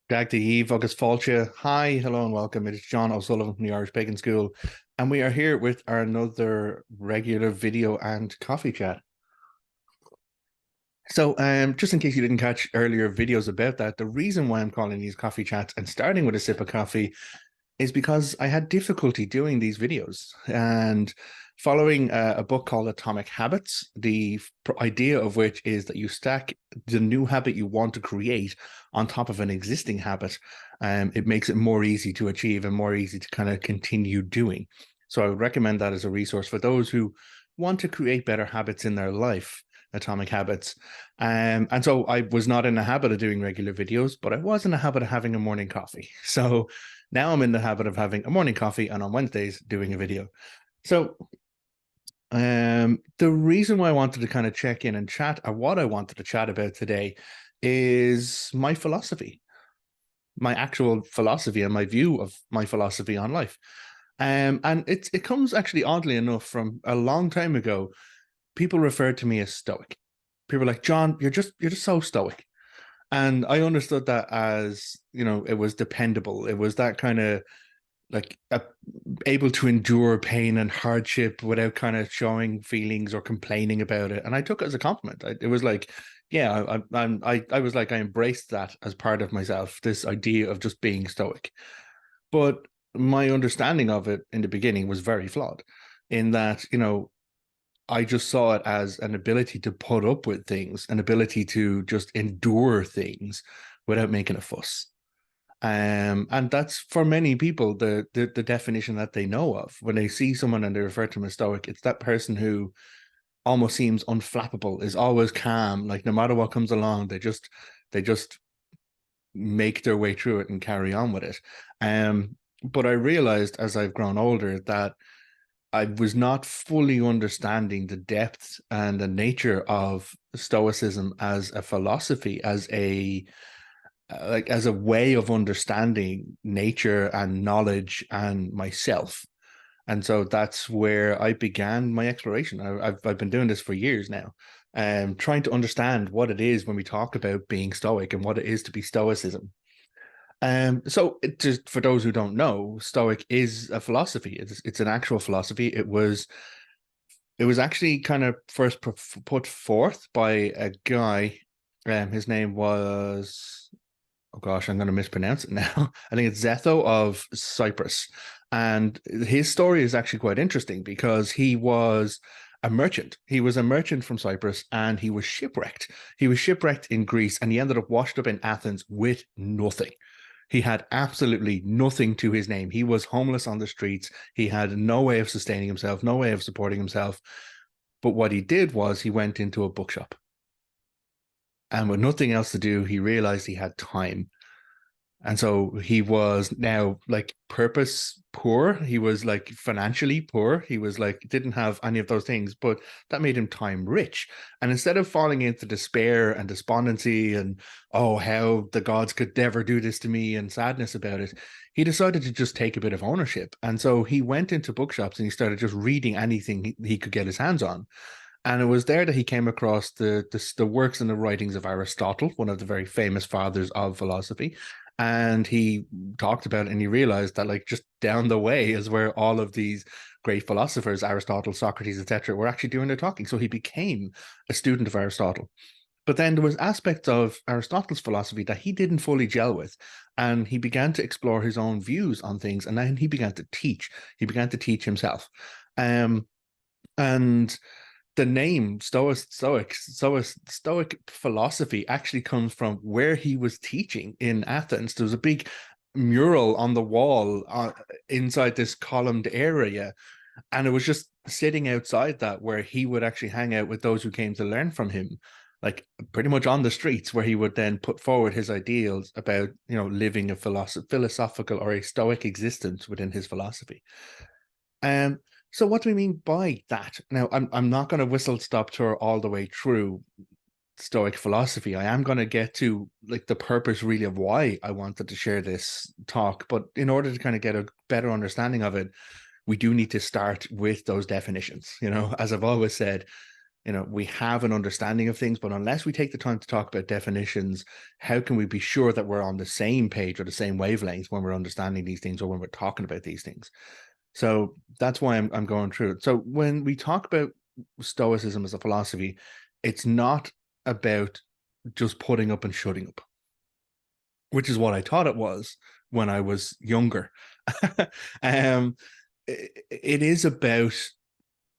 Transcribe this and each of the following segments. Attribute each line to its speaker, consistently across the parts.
Speaker 1: Dagdy Eve, August Falcha. Hi, hello, and welcome. It is John O'Sullivan from the Irish Pagan School, and we are here with our another regular video and coffee chat. So, just in case you didn't catch earlier videos about that, the reason why I'm calling these coffee chats and starting with a sip of coffee is because I had difficulty doing these videos and following a book called Atomic Habits, the idea of which is that you stack the new habit you want to create on top of an existing habit. It makes it more easy to achieve and more easy to kind of continue doing. So I would recommend that as a resource for those who want to create better habits in their life. Atomic Habits. And so I was not in the habit of doing regular videos, but I was in the habit of having a morning coffee. So now I'm in the habit of having a morning coffee and on Wednesdays doing a video. So the reason why I wanted to kind of check in and chat, or what I wanted to chat about today, is my philosophy, my actual philosophy and my view of my philosophy on life. And it comes actually oddly enough from a long time ago. People referred to me as Stoic. People were like, John, you're just so Stoic. And I understood that as, it was dependable. It was that kind of like able to endure pain and hardship without kind of showing feelings or complaining about it. And I took it as a compliment. It was like, yeah, I was like, I embraced that as part of myself, this idea of just being stoic. But my understanding of it in the beginning was very flawed in that, I just saw it as an ability to put up with things, an ability to just endure things without making a fuss. And that's for many people the definition that they know of when they see someone and they refer to them as stoic. It's that person who almost seems unflappable, is always calm, like no matter what comes along, they just make their way through it and carry on with it. But I realized as I've grown older that I was not fully understanding the depth and the nature of Stoicism as a philosophy, as a like as a way of understanding nature and knowledge and myself. And so that's where I began my exploration. I've been doing this for years now, trying to understand what it is when we talk about being stoic and what it is to be stoicism. So just for those who don't know, Stoic is a philosophy. It's an actual philosophy. It was actually kind of first put forth by a guy. His name was, oh gosh, I'm going to mispronounce it now. I think it's Zetho of Cyprus, and his story is actually quite interesting because he was a merchant. He was a merchant from Cyprus, and he was shipwrecked. He was shipwrecked in Greece, and he ended up washed up in Athens with nothing. He had absolutely nothing to his name. He was homeless on the streets. He had no way of sustaining himself, no way of supporting himself. But what he did was he went into a bookshop. And with nothing else to do, he realized he had time. And so he was now like purpose poor. He was like financially poor. He was like, didn't have any of those things, but that made him time rich. And instead of falling into despair and despondency and, oh, how the gods could never do this to me and sadness about it, he decided to just take a bit of ownership. And so he went into bookshops and he started just reading anything he could get his hands on. And it was there that he came across the works and the writings of Aristotle, one of the very famous fathers of philosophy. And he talked about it and he realized that like just down the way is where all of these great philosophers, Aristotle, Socrates, etc., were actually doing their talking. So he became a student of Aristotle. But then there was aspects of Aristotle's philosophy that he didn't fully gel with. And he began to explore his own views on things. And then he began to teach. He began to teach himself. And the name Stoic philosophy actually comes from where he was teaching in Athens. There was a big mural on the wall inside this columned area, and it was just sitting outside that where he would actually hang out with those who came to learn from him, like pretty much on the streets, where he would then put forward his ideals about living a philosophical or a stoic existence within his philosophy. Um, so what do we mean by that? Now, I'm not going to whistle stop tour all the way through Stoic philosophy. I am going to get to like the purpose really of why I wanted to share this talk, but in order to kind of get a better understanding of it, we do need to start with those definitions. As I've always said, we have an understanding of things, but unless we take the time to talk about definitions, how can we be sure that we're on the same page or the same wavelength when we're understanding these things or when we're talking about these things? So that's why I'm going through it. So when we talk about Stoicism as a philosophy, it's not about just putting up and shutting up, which is what I thought it was when I was younger. It is about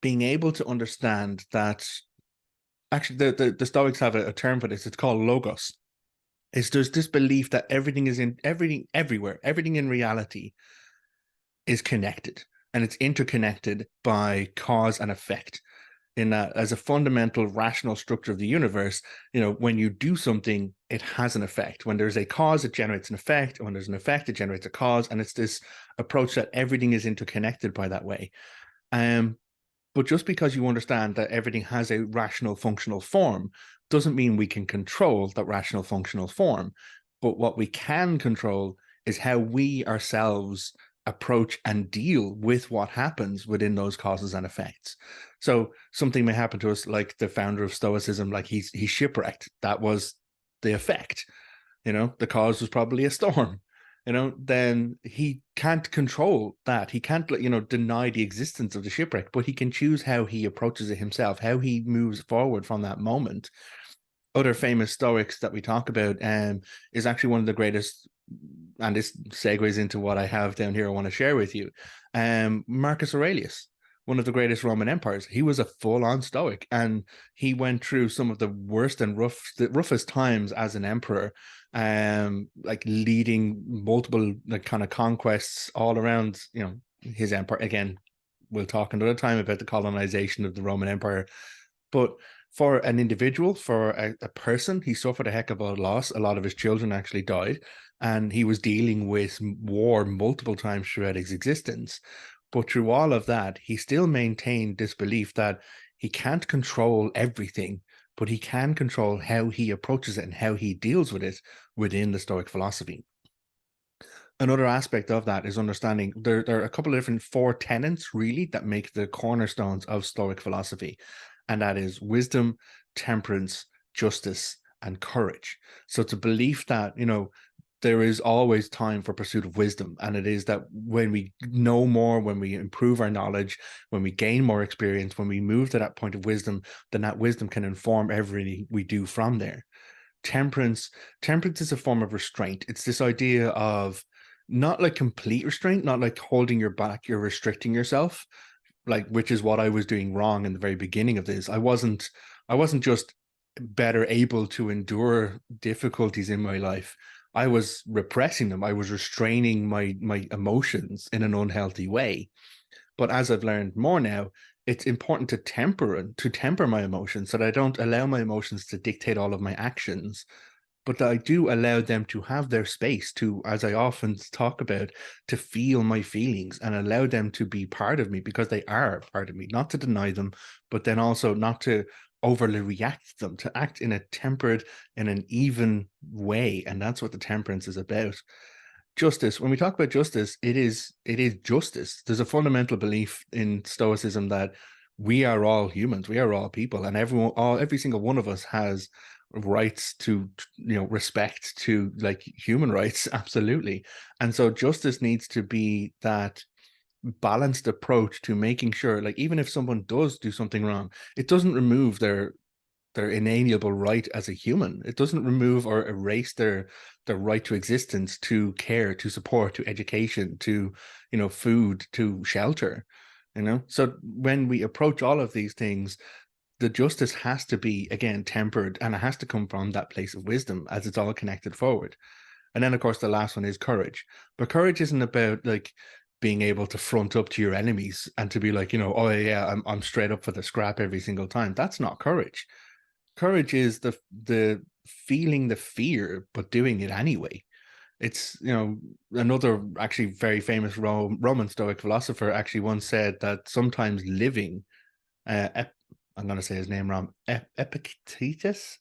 Speaker 1: being able to understand that actually the Stoics have a term for this. It's called logos. There's this belief that everything is in everything everywhere, everything in reality is connected, and it's interconnected by cause and effect. In that, as a fundamental rational structure of the universe, when you do something, it has an effect. When there's a cause, it generates an effect. When there's an effect, it generates a cause. And it's this approach that everything is interconnected by that way. But just because you understand that everything has a rational functional form doesn't mean we can control that rational functional form. But what we can control is how we ourselves approach and deal with what happens within those causes and effects. So something may happen to us, like the founder of Stoicism, like he's shipwrecked. That was the effect. The cause was probably a storm. Then he can't control that. He can't, deny the existence of the shipwreck, but he can choose how he approaches it himself, how he moves forward from that moment. Other famous Stoics that we talk about is actually one of the greatest, and this segues into what I have down here I want to share with you. Marcus Aurelius, one of the greatest Roman empires. He was a full-on Stoic, and he went through some of the worst and roughest times as an emperor, like leading multiple kind of conquests all around, his empire. Again, we'll talk another time about the colonization of the Roman Empire, but for an individual, for a person, he suffered a heck of a loss. A lot of his children actually died, and he was dealing with war multiple times throughout his existence. But through all of that, he still maintained this belief that he can't control everything, but he can control how he approaches it and how he deals with it within the Stoic philosophy. Another aspect of that is understanding there are a couple of different 4 tenets, really, that make the cornerstones of Stoic philosophy. And that is wisdom, temperance, justice, and courage. So it's a belief that, there is always time for pursuit of wisdom. And it is that when we know more, when we improve our knowledge, when we gain more experience, when we move to that point of wisdom, then that wisdom can inform everything we do from there. Temperance is a form of restraint. It's this idea of not like complete restraint, not like holding your back, you're restricting yourself, like, which is what I was doing wrong in the very beginning of this. I wasn't just better able to endure difficulties in my life. I was repressing them. I was restraining my emotions in an unhealthy way. But as I've learned more now, it's important to temper my emotions, so that I don't allow my emotions to dictate all of my actions, but that I do allow them to have their space to, as I often talk about, to feel my feelings and allow them to be part of me, because they are part of me, not to deny them, but then also not to overly react to them, to act in a tempered and an even way. And that's what the temperance is about. Justice, when we talk about justice, it is justice. There's a fundamental belief in Stoicism that we are all humans, we are all people, and every single one of us has rights to, respect, to like human rights, absolutely. And so justice needs to be that balanced approach to making sure, like, even if someone does do something wrong, it doesn't remove their inalienable right as a human. It doesn't remove or erase their right to existence, to care, to support, to education, to, food, to shelter. So when we approach all of these things, the justice has to be, again, tempered, and it has to come from that place of wisdom, as it's all connected forward. And then, of course, the last one is courage. But courage isn't about like being able to front up to your enemies and to be like, oh yeah, I'm straight up for the scrap every single time. That's not courage. Courage is the feeling the fear, but doing it anyway. It's, another actually very famous Roman Stoic philosopher actually once said that sometimes living, I'm going to say his name wrong, Epictetus.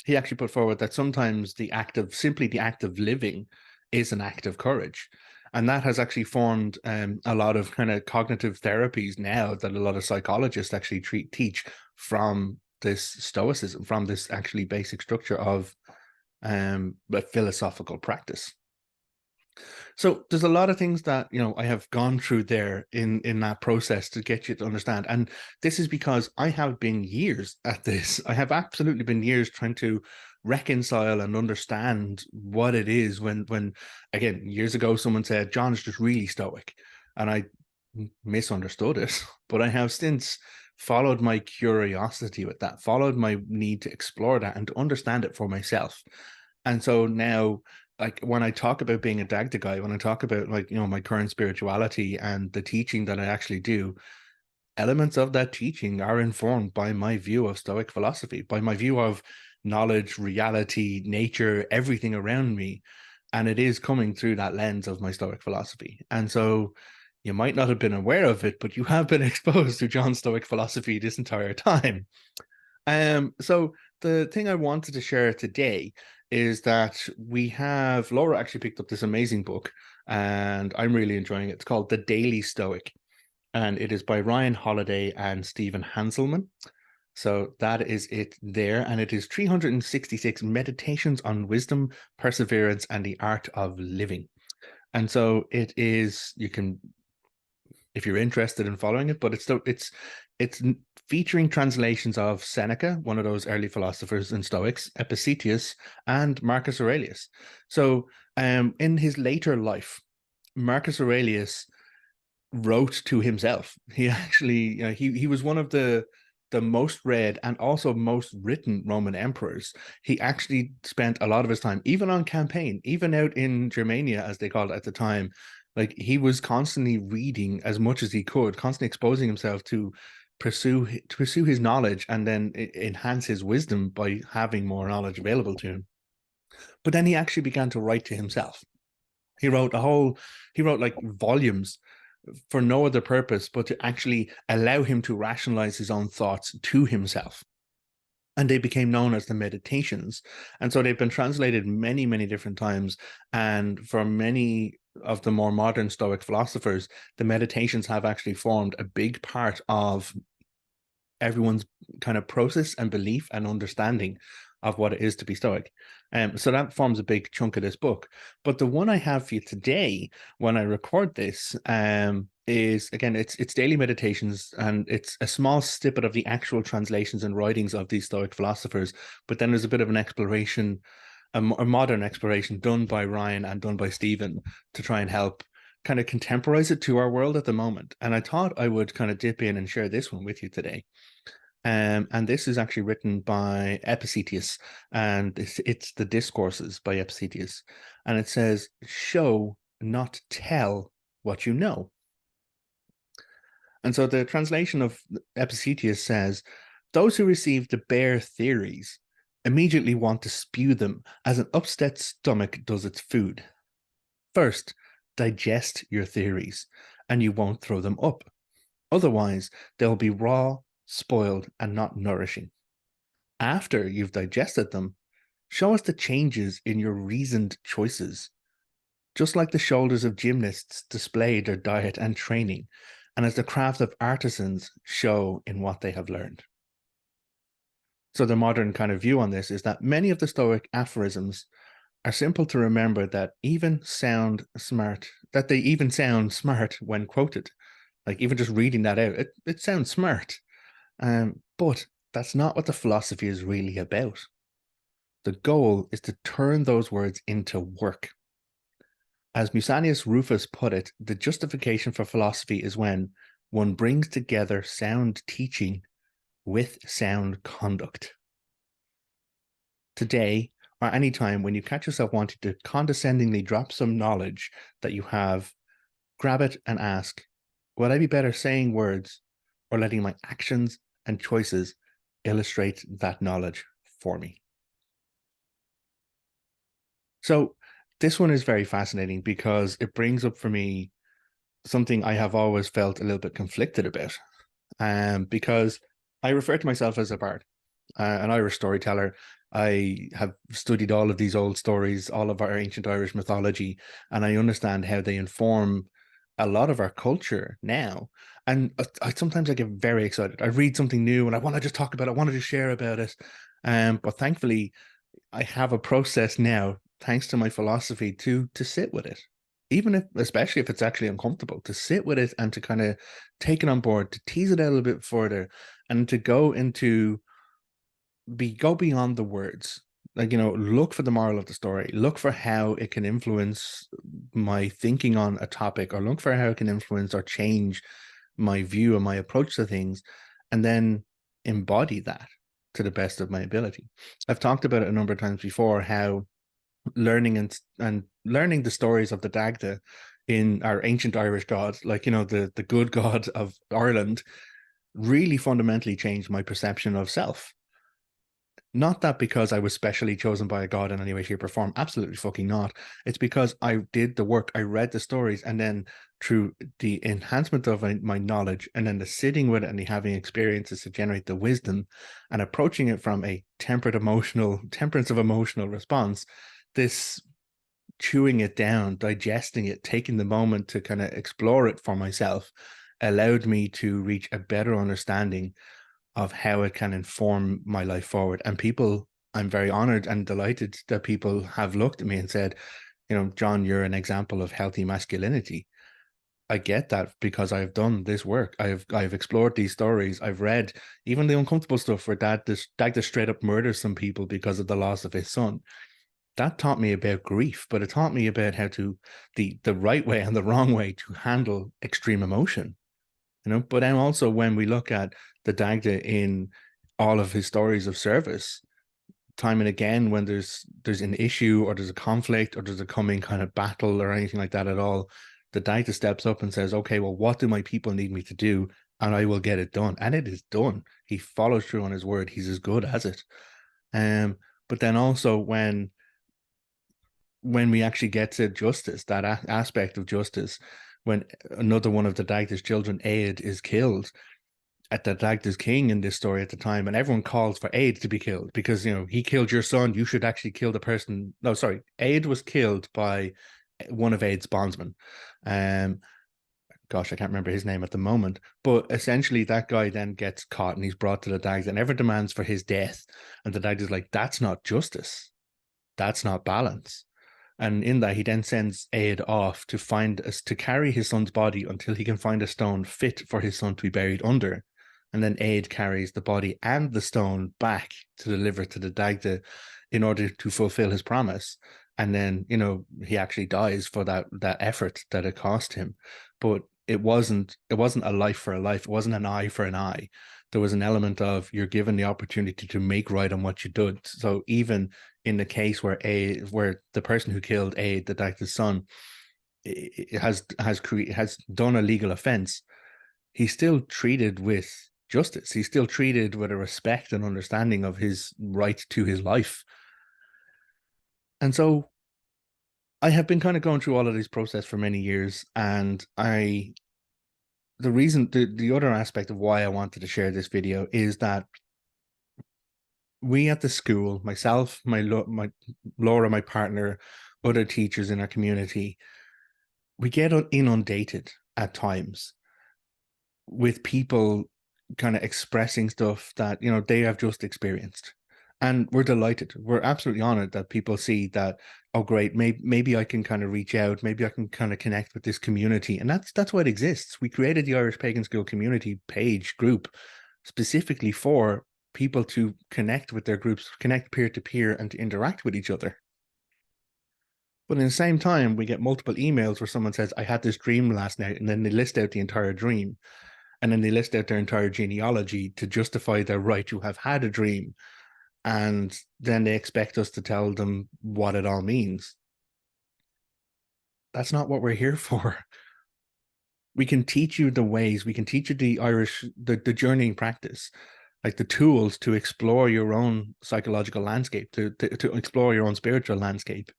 Speaker 1: He actually put forward that sometimes simply the act of living is an act of courage. And that has actually formed a lot of kind of cognitive therapies now that a lot of psychologists actually teach from this Stoicism, from this actually basic structure of a philosophical practice. So there's a lot of things that, I have gone through there in that process to get you to understand. And this is because I have been years at this. I have absolutely been years trying to reconcile and understand what it is when again, years ago, someone said, John's just really stoic. And I misunderstood it. But I have since followed my curiosity with that, followed my need to explore that and to understand it for myself. And so now, like when I talk about being a Dagda guy, when I talk about my current spirituality and the teaching that I actually do, elements of that teaching are informed by my view of Stoic philosophy, by my view of knowledge, reality, nature, everything around me. And it is coming through that lens of my Stoic philosophy. And so you might not have been aware of it, but you have been exposed to John's Stoic philosophy this entire time. So the thing I wanted to share today is that Laura actually picked up this amazing book, and I'm really enjoying it. It's called The Daily Stoic, and it is by Ryan Holiday and Stephen Hanselman. So that is it there, and it is 366 meditations on wisdom, perseverance, and the art of living. And so it is, you can, if you're interested in following it, but it's featuring translations of Seneca, one of those early philosophers and Stoics, Epictetus, and Marcus Aurelius. So in his later life, Marcus Aurelius wrote to himself. He actually, he was one of the most read and also most written Roman emperors. He actually spent a lot of his time, even on campaign, even out in Germania, as they called it at the time. Like he was constantly reading as much as he could, constantly exposing himself to pursue his knowledge and then enhance his wisdom by having more knowledge available to him. But then he actually began to write to himself. He wrote like volumes for no other purpose but to actually allow him to rationalize his own thoughts to himself. And they became known as the Meditations. And so they've been translated many, many different times. And for many of the more modern Stoic philosophers, the Meditations have actually formed a big part of everyone's kind of process and belief and understanding of what it is to be Stoic. So that forms a big chunk of this book. But the one I have for you today, when I record this, is again, it's daily meditations, and it's a small snippet of the actual translations and writings of these Stoic philosophers. But then there's a bit of an exploration, a modern exploration done by Ryan and done by Stephen to try and help kind of contemporize it to our world at the moment. And I thought I would kind of dip in and share this one with you today. And this is actually written by Epictetus, and it's the Discourses by Epictetus. And it says, show, not tell what you know. And so the translation of Epictetus says, those who receive the bare theories immediately want to spew them as an upset stomach does its food. First, digest your theories, and you won't throw them up. Otherwise, they'll be raw, spoiled, and not nourishing. After you've digested them, show us the changes in your reasoned choices. Just like the shoulders of gymnasts display their diet and training, and as the craft of artisans show in what they have learned. So the modern kind of view on this is that many of the Stoic aphorisms are simple to remember that they even sound smart when quoted. Like even just reading that out, it sounds smart. But that's not what the philosophy is really about. The goal is to turn those words into work. As Musanius Rufus put it, the justification for philosophy is when one brings together sound teaching with sound conduct. Today, or any time when you catch yourself wanting to condescendingly drop some knowledge that you have, grab it and ask, would I be better saying words or letting my actions and choices illustrate that knowledge for me? So this one is very fascinating because it brings up for me something I have always felt a little bit conflicted about. Because I refer to myself as a bard. an Irish storyteller. I have studied all of these old stories, all of our ancient Irish mythology, and I understand how they inform a lot of our culture now. And sometimes I get very excited. I read something new and I want to just talk about it. I want to just share about it. But thankfully, I have a process now, thanks to my philosophy, to sit with it, even if, especially if it's actually uncomfortable, to sit with it and to kind of take it on board, to tease it out a little bit further, and to go beyond the words. Like, look for the moral of the story, look for how it can influence my thinking on a topic, or look for how it can influence or change my view and my approach to things, and then embody that to the best of my ability. I've talked about it a number of times before, how learning and learning the stories of the Dagda in our ancient Irish god, like, the good god of Ireland, really fundamentally changed my perception of self. Not that because I was specially chosen by a god in any way, shape, or form. Absolutely fucking not. It's because I did the work, I read the stories, and then through the enhancement of my knowledge, and then the sitting with it and the having experiences to generate the wisdom, and approaching it from a temperance of emotional response, this chewing it down, digesting it, taking the moment to kind of explore it for myself, allowed me to reach a better understanding of how it can inform my life forward. And people, I'm very honored and delighted that people have looked at me and said, John, you're an example of healthy masculinity. I get that because I've done this work. I've explored these stories. I've read even the uncomfortable stuff where dad just straight up murders some people because of the loss of his son. That taught me about grief, but it taught me about how to the right way and the wrong way to handle extreme emotion. But then also when we look at the Dagda in all of his stories of service, time and again, when there's an issue or there's a conflict or there's a coming kind of battle or anything like that at all, the Dagda steps up and says, okay, well, what do my people need me to do? And I will get it done. And it is done. He follows through on his word. He's as good as it. But then also when we actually get to justice, that aspect of justice, when another one of the Dagda's children, Aed, is killed, at the Dagda's king in this story at the time, and everyone calls for Aed to be killed because, he killed your son. You should actually kill the person. No, sorry. Aed was killed by one of Aed's bondsmen. Gosh, I can't remember his name at the moment, but essentially that guy then gets caught and he's brought to the Dagda and ever demands for his death. And the Dagda's like, that's not justice. That's not balance. And in that, he then sends Aed off to carry his son's body until he can find a stone fit for his son to be buried under. And then Aed carries the body and the stone back to deliver to the Dagda in order to fulfill his promise. And then, he actually dies for that effort that it cost him. But it wasn't a life for a life. It wasn't an eye for an eye. There was an element of you're given the opportunity to make right on what you did. So even in the case where the person who killed Aed, the Dagda's son, has done a legal offense, he's still treated with justice. He's still treated with a respect and understanding of his right to his life. And so I have been kind of going through all of this process for many years, and the other aspect of why I wanted to share this video is that we at the school, myself, my Laura, my partner, other teachers in our community, we get inundated at times with people kind of expressing stuff that, they have just experienced. And we're delighted. We're absolutely honored that people see that, oh, great, maybe I can kind of reach out. Maybe I can kind of connect with this community. And that's why it exists. We created the Irish Pagan School community page group specifically for people to connect with their groups, connect peer-to-peer, and to interact with each other. But in the same time, we get multiple emails where someone says, I had this dream last night, and then they list out the entire dream. And then they list out their entire genealogy to justify their right to have had a dream. And then they expect us to tell them what it all means. That's not what we're here for. We can teach you the ways, we can teach you the journeying practice, like the tools to explore your own psychological landscape, to explore your own spiritual landscape.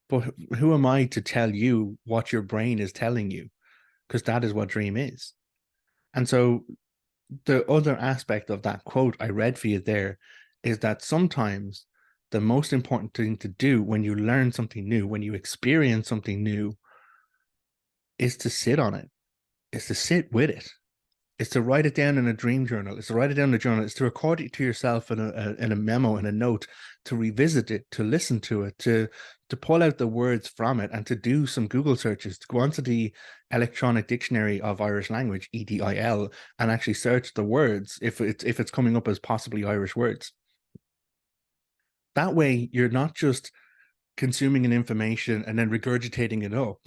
Speaker 1: But who am I to tell you what your brain is telling you? Because that is what dream is. And so the other aspect of that quote I read for you there is that sometimes the most important thing to do when you learn something new, when you experience something new, is to sit on it, is to sit with it. It's to write it down in a dream journal. It's to write it down in a journal. It's to record it to yourself in a memo, in a note, to revisit it, to listen to it, to pull out the words from it, and to do some Google searches, to go onto the Electronic Dictionary of Irish Language, EDIL, and actually search the words if it's coming up as possibly Irish words. That way, you're not just consuming an information and then regurgitating it up.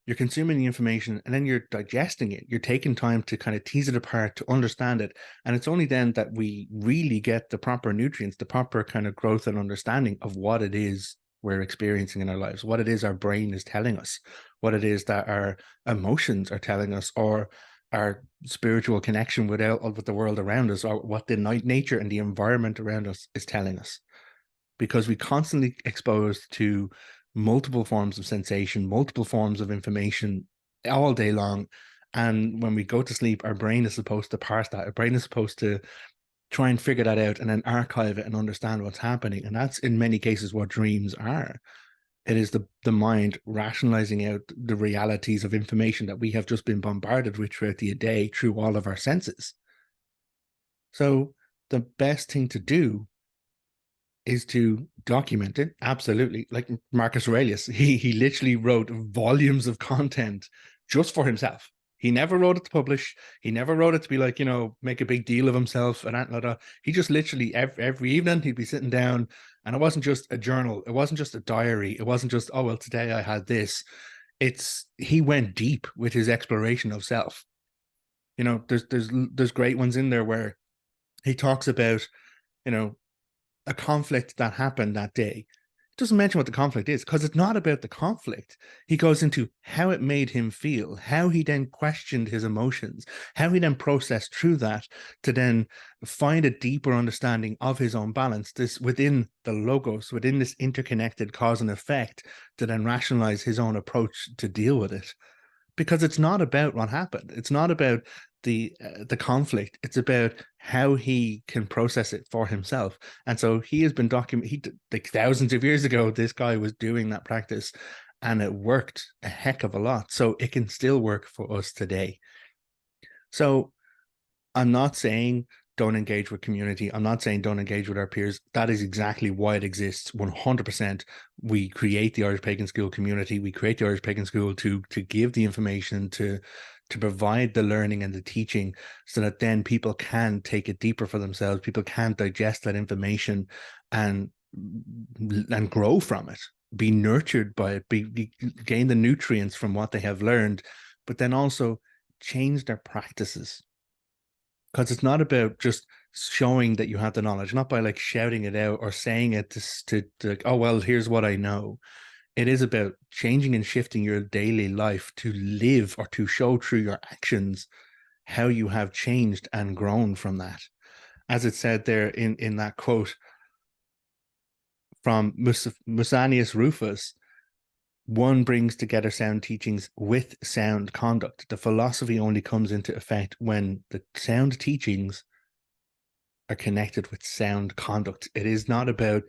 Speaker 1: You're consuming the information and then you're digesting it. You're taking time to kind of tease it apart, to understand it. And it's only then that we really get the proper nutrients, the proper kind of growth and understanding of what it is we're experiencing in our lives, what it is our brain is telling us, what it is that our emotions are telling us, or our spiritual connection with the world around us, or what the nature and the environment around us is telling us. Because we constantly exposed to multiple forms of sensation, multiple forms of information all day long. And when we go to sleep, our brain is supposed to parse that. Our brain is supposed to try and figure that out and then archive it and understand what's happening. And that's in many cases what dreams are. It is the mind rationalizing out the realities of information that we have just been bombarded with throughout the day through all of our senses. So the best thing to do is to document it. Absolutely. Like Marcus Aurelius, he literally wrote volumes of content just for himself. He never wrote it to publish. He never wrote it to be like, make a big deal of himself and that. He just literally every evening he'd be sitting down, and it wasn't just a journal. It wasn't just a diary. It wasn't just, oh, well, today I had this. He went deep with his exploration of self. There's great ones in there where he talks about, a conflict that happened that day. It doesn't mention what the conflict is because it's not about the conflict. He goes into how it made him feel, how he then questioned his emotions, how he then processed through that to then find a deeper understanding of his own balance, this within the logos, within this interconnected cause and effect, to then rationalize his own approach to deal with it. Because it's not about what happened. It's not about the conflict. It's about how he can process it for himself. And so he has been like thousands of years ago, this guy was doing that practice and it worked a heck of a lot. So it can still work for us today. So I'm not saying don't engage with community. I'm not saying don't engage with our peers. That is exactly why it exists. 100%. We create the Irish Pagan School community. We create the Irish Pagan School to give the information, to provide the learning and the teaching, so that then people can take it deeper for themselves. People can digest that information and grow from it, be nurtured by it, gain the nutrients from what they have learned, but then also change their practices. Because it's not about just showing that you have the knowledge, not by like shouting it out or saying it to oh, well, here's what I know. It is about changing and shifting your daily life to live or to show through your actions how you have changed and grown from that. As it said there in that quote from Musanius Rufus, one brings together sound teachings with sound conduct. The philosophy only comes into effect when the sound teachings are connected with sound conduct. It is not about,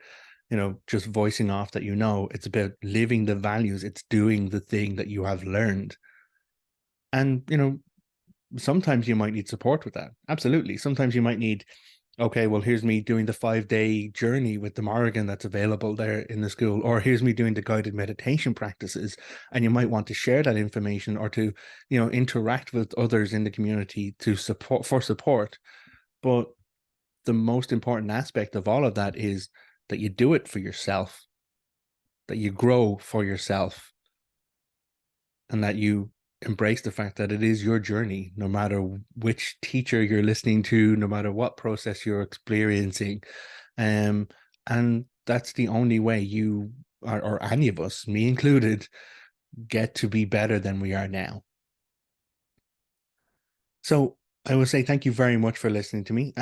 Speaker 1: just voicing off that it's about living the values. It's doing the thing that you have learned. And, sometimes you might need support with that. Absolutely. Sometimes you might need, okay, well, here's me doing the 5-day journey with the Morrigan that's available there in the school, or here's me doing the guided meditation practices. And you might want to share that information or to, interact with others in the community for support. But the most important aspect of all of that is that you do it for yourself, that you grow for yourself, and that you embrace the fact that it is your journey, no matter which teacher you're listening to, no matter what process you're experiencing. And that's the only way you or any of us, me included, get to be better than we are now. So I will say thank you very much for listening to me.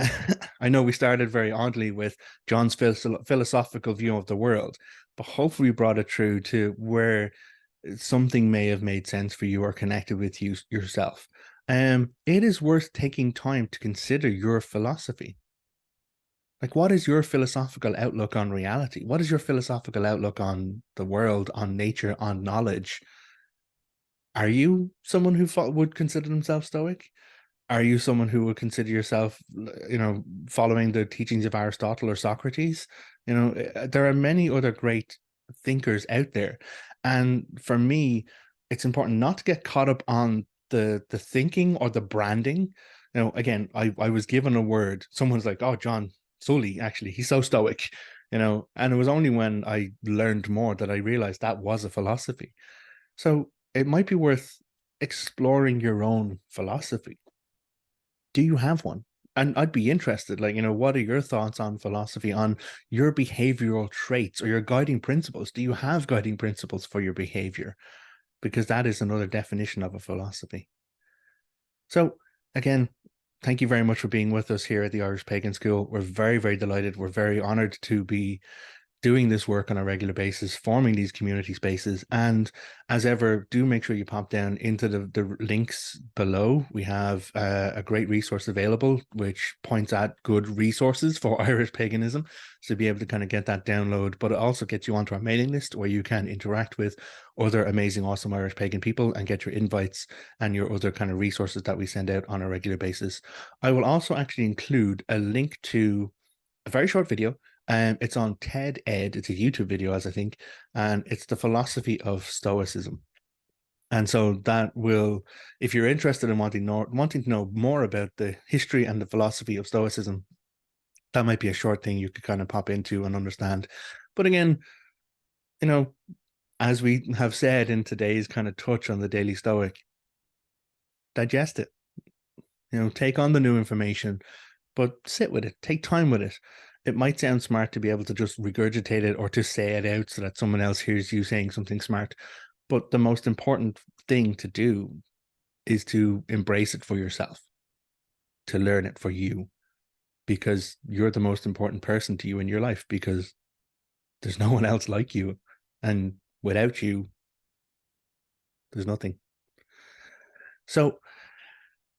Speaker 1: I know we started very oddly with John's philosophical view of the world, but hopefully we brought it through to where something may have made sense for you or connected with you yourself. It is worth taking time to consider your philosophy. Like, what is your philosophical outlook on reality? What is your philosophical outlook on the world, on nature, on knowledge? Are you someone who would consider themselves Stoic? Are you someone who would consider yourself, following the teachings of Aristotle or Socrates? There are many other great thinkers out there. And for me, it's important not to get caught up on the thinking or the branding. Again, I was given a word. Someone's like, oh, John Sully, actually, he's so stoic, and it was only when I learned more that I realized that was a philosophy. So it might be worth exploring your own philosophy. Do you have one? And I'd be interested, like, what are your thoughts on philosophy, on your behavioral traits or your guiding principles? Do you have guiding principles for your behavior? Because that is another definition of a philosophy. So, again, thank you very much for being with us here at the Irish Pagan School. We're very, very delighted. We're very honored to be doing this work on a regular basis, forming these community spaces. And as ever, do make sure you pop down into the links below. We have a great resource available, which points at good resources for Irish paganism. So be able to kind of get that download, but it also gets you onto our mailing list where you can interact with other amazing, awesome Irish pagan people and get your invites and your other kind of resources that we send out on a regular basis. I will also actually include a link to a very short video. It's on TED Ed. It's a YouTube video, as I think, and it's the philosophy of Stoicism. And so that will, if you're interested in wanting to know more about the history and the philosophy of Stoicism, that might be a short thing you could kind of pop into and understand. But again, as we have said in today's kind of touch on the Daily Stoic, digest it. Take on the new information, but sit with it, take time with it. It might sound smart to be able to just regurgitate it or to say it out so that someone else hears you saying something smart. But the most important thing to do is to embrace it for yourself, to learn it for you, because you're the most important person to you in your life, because there's no one else like you. And without you, there's nothing. So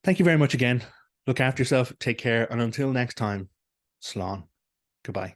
Speaker 1: thank you very much again. Look after yourself, take care, and until next time, Slán. Goodbye.